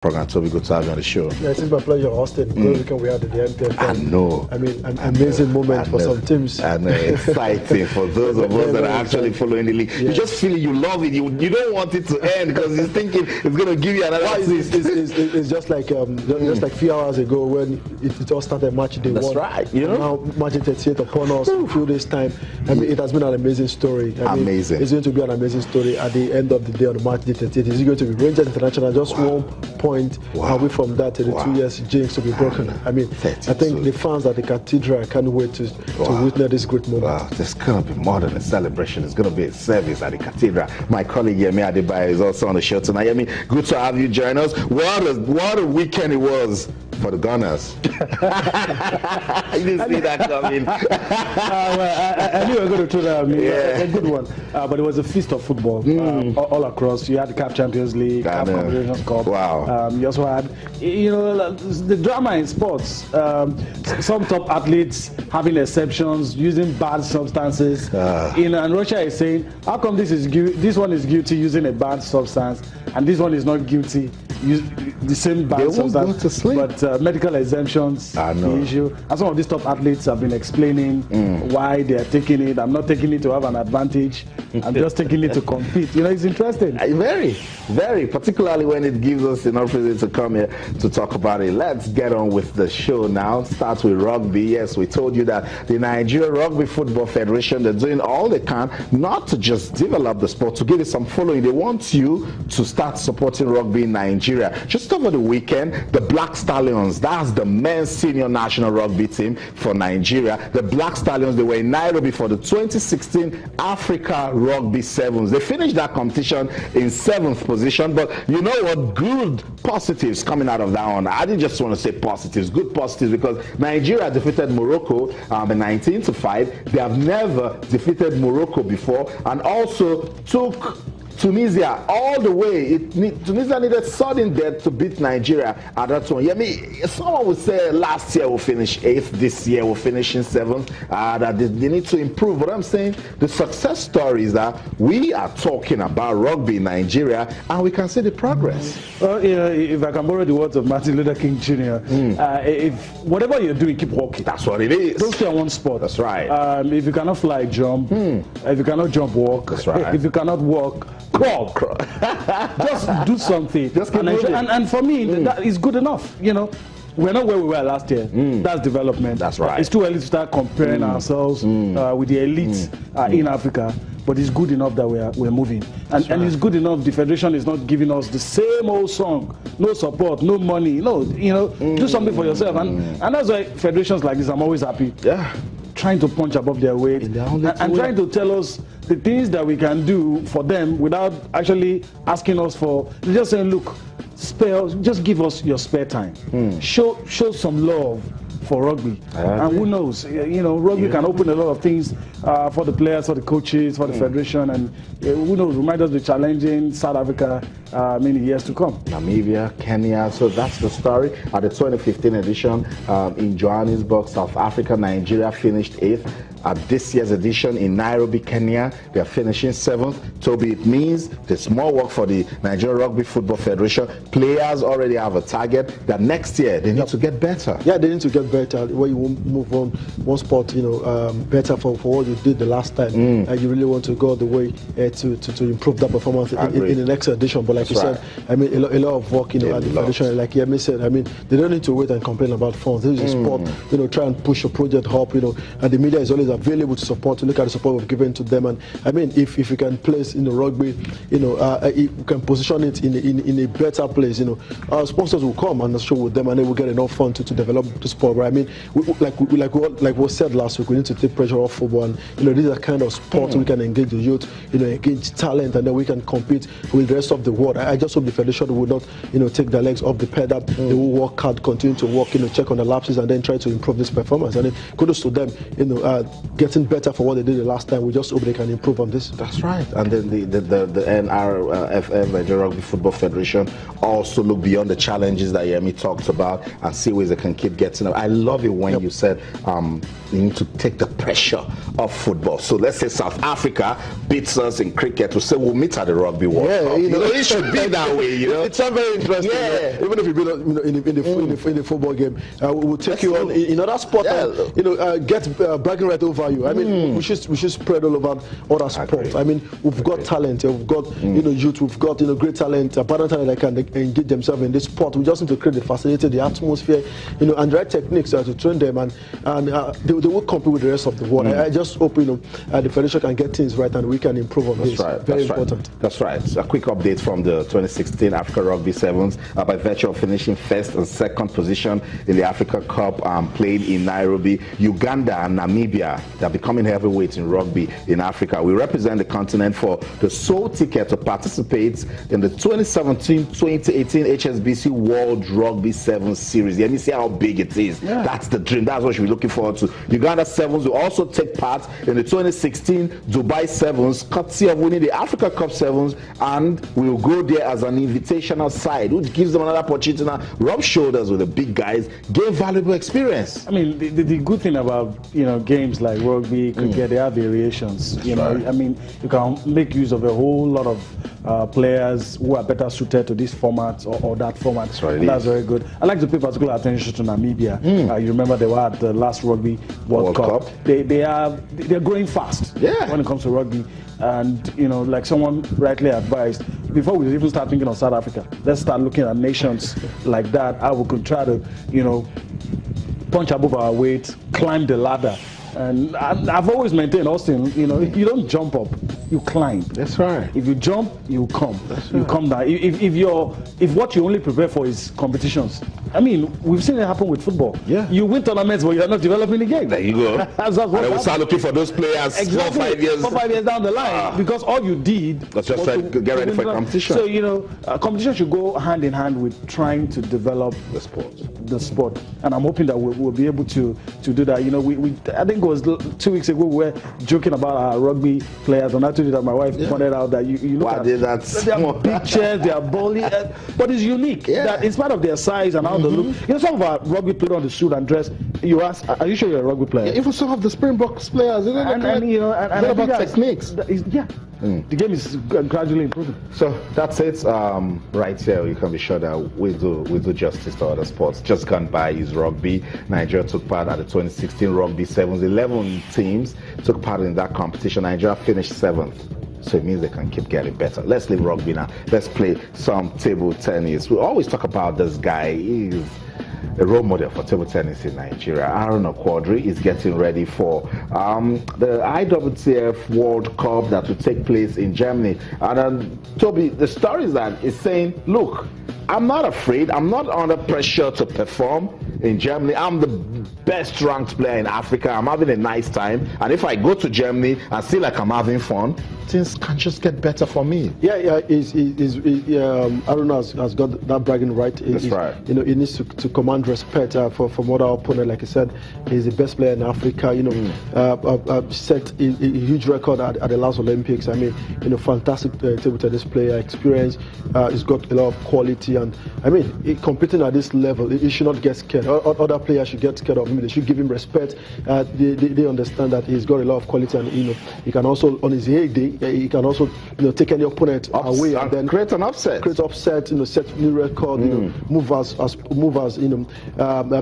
program, so we good to have you on the show. Yeah, it's my pleasure, Austin. Good weekend we had at the end. I know. I mean, an amazing moment for some teams. I know, exciting for those of us that are actually following the league. Yeah. You just feel it, you love it, you don't want it to end because you're thinking it's going to give you another assist. It's just like just like a few hours ago when it all started match day That's 1. right. You know? Now match day 38 upon us in a few days' time. I mean, it has been an amazing story. Amazing. It's going to be an amazing story at the end of the day on the match day 38. It's going to be Rangers International just 1 point away from that 32 years jinx to be broken. I mean, 32. I think the fans at the Cathedral can't wait to witness this great moment. Wow, there's going to be more than a celebration. It's going to be a service at the Cathedral. My colleague Yemi Adebayo is also on the show tonight. Yemi, good to have you join us. What a weekend it was for the Gunners. You didn't see that coming. I knew you were going to throw that at me. A good one. But it was a feast of football all across. You had the CAF Champions League, CAF Confederations Cup. Wow. You also had, the drama in sports. Some top athletes having exceptions, using bad substances. And Russia is saying, how come this one is guilty using a bad substance and this one is not guilty? The same bad substance, but medical exemptions, the issue. And some of these top athletes have been explaining why they are taking it. I'm not taking it to have an advantage. I'm just taking it to compete. It's interesting. Very, very, particularly when it gives us enough reason to come here to talk about it. Let's get on with the show now. Start with rugby. Yes, we told you that the Nigeria Rugby Football Federation, they're doing all they can not to just develop the sport, to give it some following. They want you to start supporting rugby in Nigeria. Just over the weekend, the Black Stallions, that's the men's senior national rugby team for Nigeria. The Black Stallions, they were in Nairobi for the 2016 Africa Rugby Sevens. They finished that competition in 7th position, but you know what? Good positives coming out of that one. I didn't just want to say positives, good positives, because Nigeria defeated Morocco in 19-5. They have never defeated Morocco before, and also took Tunisia all the way. Tunisia needed sudden death to beat Nigeria at that one. Someone would say last year we'll finish 8th, this year we'll finish in 7th, that they need to improve. But I'm saying the success story is that we are talking about rugby in Nigeria and we can see the progress. Well, if I can borrow the words of Martin Luther King Jr., if whatever you're doing, keep walking. That's what it is. Don't stay on one spot. That's right. If you cannot fly, jump. If you cannot jump, walk. That's right. If you cannot walk, crawl. Just do something. Just keep moving. And for me, that is good enough. We're not where we were last year. That's development. That's right. It's too early to start comparing ourselves with the elites in Africa. But it's good enough that we're moving. And it's good enough the Federation is not giving us the same old song. No support, no money. No, do something for yourself. And that's why federations like this, I'm always happy. Yeah. Trying to punch above their weight and trying to tell us the things that we can do for them without actually asking us for. They're just saying, look, just give us your spare time. Show some love for rugby. And who knows, rugby can open a lot of things for the players, for the coaches, for the federation, and who knows, we might just be challenging South Africa many years to come. Namibia, Kenya, so that's the story. At the 2015 edition in Johannesburg, South Africa, Nigeria finished 8th. At this year's edition in Nairobi, Kenya, they are finishing 7th. Toby, it means there's more work for the Nigeria Rugby Football Federation. Players already have a target that next year they need to get better. Yeah, they need to get better. Where you won't move on one spot, better for what you did the last time. And you really want to go the way to improve that performance in the next edition. But like you said, I mean, a lot of work, at the federation. Like Yemi said, I mean, they don't need to wait and complain about funds. This is a sport, try and push a project up, and the media is always available to support, to look at the support we've given to them. And I mean, if you can place rugby, you can position it in a better place. Our sponsors will come and show with them, and they will get enough fund to develop the sport. But I mean, like what said last week, we need to take pressure off football. And these are kind of sports we can engage the youth, engage talent, and then we can compete with the rest of the world. I just hope the federation will not, take their legs off the pedal. They will work hard, continue to work, check on the lapses, and then try to improve this performance. And then kudos to them, getting better for what they did the last time. We just hope they can improve on this. That's right. And then the NRFF, Nigeria Rugby Football Federation, also look beyond the challenges that Yemi talked about and see ways they can keep getting up. I love it when you said you need to take the pressure off football. So let's say South Africa beats us in cricket, we say we'll meet at the Rugby World Cup. It should be that way. It's not very interesting. Yeah. Even if you beat in the football game, we'll take you on in other sports. Get bragging right over you. I mean, we should spread all over other sports. I mean, we've got talent. We've got youth. We've got great talent, abundant talent that can engage themselves in this sport. We just need to create the facility, the atmosphere, and the right techniques to train them, and they will compete with the rest of the world. I just hope the federation can get things right and we can improve on this. Very important. That's right. So a quick update from the 2016 Africa Rugby Sevens by virtue of finishing first and second position in the Africa Cup played in Nairobi. Uganda and Namibia, they're becoming heavyweights in rugby in Africa. We represent the continent for the sole ticket to participate in the 2017-2018 HSBC World Rugby Sevens Series. Let me see how big it is. Yeah. That's the dream. That's what we're looking forward to. Uganda Sevens will also take part in the 2016 Dubai Sevens, courtesy of winning the Africa Cup Sevens, and we'll go there as an invitational side, which gives them another opportunity to rub shoulders with the big guys, gain valuable experience. I mean, the good thing about games like rugby, cricket, they have variations. I mean, you can make use of a whole lot of players who are better suited to this format or that format. That's very good. I like to pay particular attention to Namibia. You remember they were at the last Rugby World Cup. They're growing fast when it comes to rugby. And like someone rightly advised, before we even start thinking of South Africa, let's start looking at nations like that. How we could try to punch above our weight, climb the ladder. And I've always maintained, Austin, you don't jump up, you climb. That's right. If you jump, you come. You come down. If what you only prepare for is competitions, I mean, we've seen it happen with football. Yeah. You win tournaments, but you're not developing the game. There you go. That's what and we start looking for those players 4 or 5 years. 4 or 5 years down the line, because all you did was just get ready for competition. So competition should go hand in hand with trying to develop the sport. And I'm hoping that we'll be able to do that. I think it was 2 weeks ago we were joking about our rugby players, and I told you that my wife pointed out that you look at their big chairs, they are bowling, but it's unique that in spite of their size and how they look. Some of our rugby players on the suit and dress. You ask, are you sure you're a rugby player? Yeah, even some of the Springboks players, and about techniques. The game is gradually improving. So that's it. Right here, you can be sure that we do justice to other sports. Just gone by is rugby. Nigeria took part at the 2016 Rugby Sevens. 11 teams took part in that competition. Nigeria finished 7th. So it means they can keep getting better. Let's leave rugby now. Let's play some table tennis. We always talk about this guy. He's a role model for table tennis in Nigeria. Aaron Okwadri is getting ready for the IWTF World Cup that will take place in Germany. And Toby, the story is that it's saying, look, I'm not afraid. I'm not under pressure to perform in Germany. I'm the best ranked player in Africa. I'm having a nice time. And if I go to Germany and feel like I'm having fun, things can just get better for me. Aaron has got that bragging right. That's right. He needs to command respect from other opponent. Like I said, he's the best player in Africa. Set a huge record at the last Olympics. I mean, fantastic table tennis player, experience. He's got a lot of quality, and I mean, competing at this level, he should not get scared. Other players should get scared of him. They should give him respect. They understand that he's got a lot of quality, and he can also, on his heyday, he can also take any opponent away and then create an upset. Set new record. Move as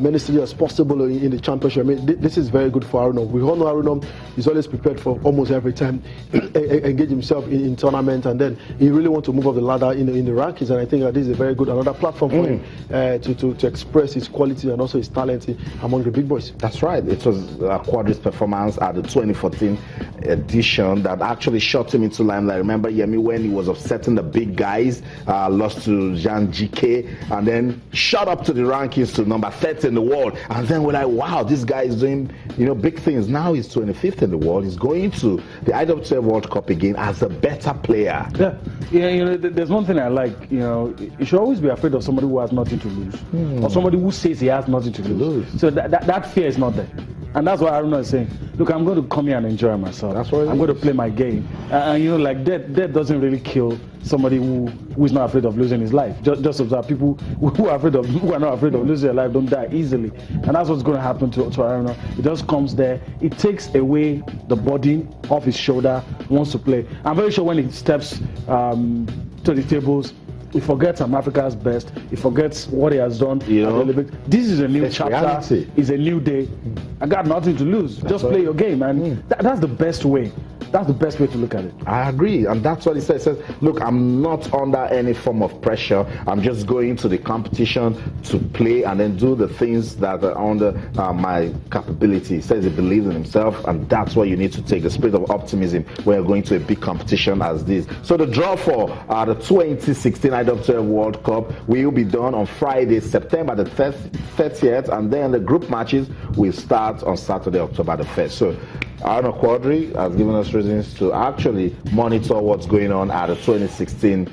many stages as possible in the championship. I mean, this is very good for Aaron. We all know Aaron is always prepared for almost every time, engage himself in tournament, and then he really wants to move up the ladder in the rankings. And I think that this is a very good another platform for him to express his quality and also his talent among the big boys. That's right. It was Quadri's performance at the 2014 edition that actually shot him into limelight. Remember Yemi when he was upsetting the big guys, lost to Jean GK, and then shot up to the rankings to number 30 in the world. And then we're like, wow, this guy is doing big things. Now he's 25th in the world. He's going to the IWTF World Cup again as a better player. There's one thing I like. You should always be afraid of somebody who has nothing to lose, or somebody who says he has nothing to lose. So that fear is not there. And that's what Aruna is saying. Look, I'm going to come here and enjoy myself. That's what I'm going to play my game. And you know, like death doesn't really kill somebody who is not afraid of losing his life. Just observe people who are not afraid of losing their life don't die easily. And that's what's going to happen to Aruna. He just comes there. It takes away the burden off his shoulder. Wants to play. I'm very sure when he steps to the tables, he forgets I'm Africa's best. He forgets what he has done. You know, this is a new chapter. Reality. It's a new day. I got nothing to lose. Just play your game, and that's the best way. That's the best way to look at it. I agree, and that's what he says. He says, look, I'm not under any form of pressure. I'm just going to the competition to play and then do the things that are under my capability. He says he believes in himself, and that's what you need to take, the spirit of optimism when you're going to a big competition as this. So the draw for the 2016 IWF World Cup will be done on Friday, September the 30th, and then the group matches will start on Saturday, October the 1st. So Aruna Quadri has given us reasons to actually monitor what's going on at the 2016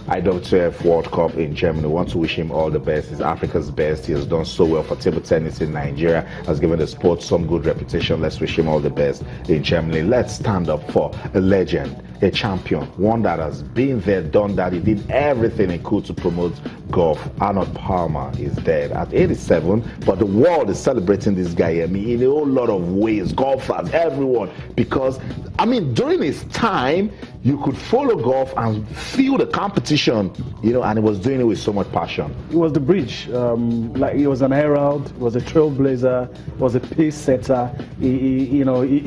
IWF World Cup in Germany. We want to wish him all the best. He's Africa's best. He has done so well for table tennis in Nigeria, has given the sport some good reputation. Let's wish him all the best in Germany. Let's stand up for a legend, a champion, one that has been there, done that. He did everything he could to promote golf. Arnold Palmer is dead at 87, but the world is celebrating this guy, I mean, in a whole lot of ways, golfers, everyone, because, I mean, during his time, you could follow golf and feel the competition, you know, and he was doing it with so much passion. It was the bridge. Like, he was an herald, he was a trailblazer, he was a pace setter. He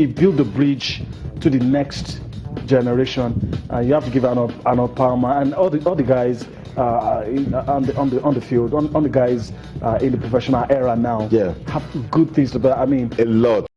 built the bridge to the next generation. You have to give Arnold Palmer and all the guys on the field, on the guys in the professional era now. Yeah, have good things to. I mean, a lot.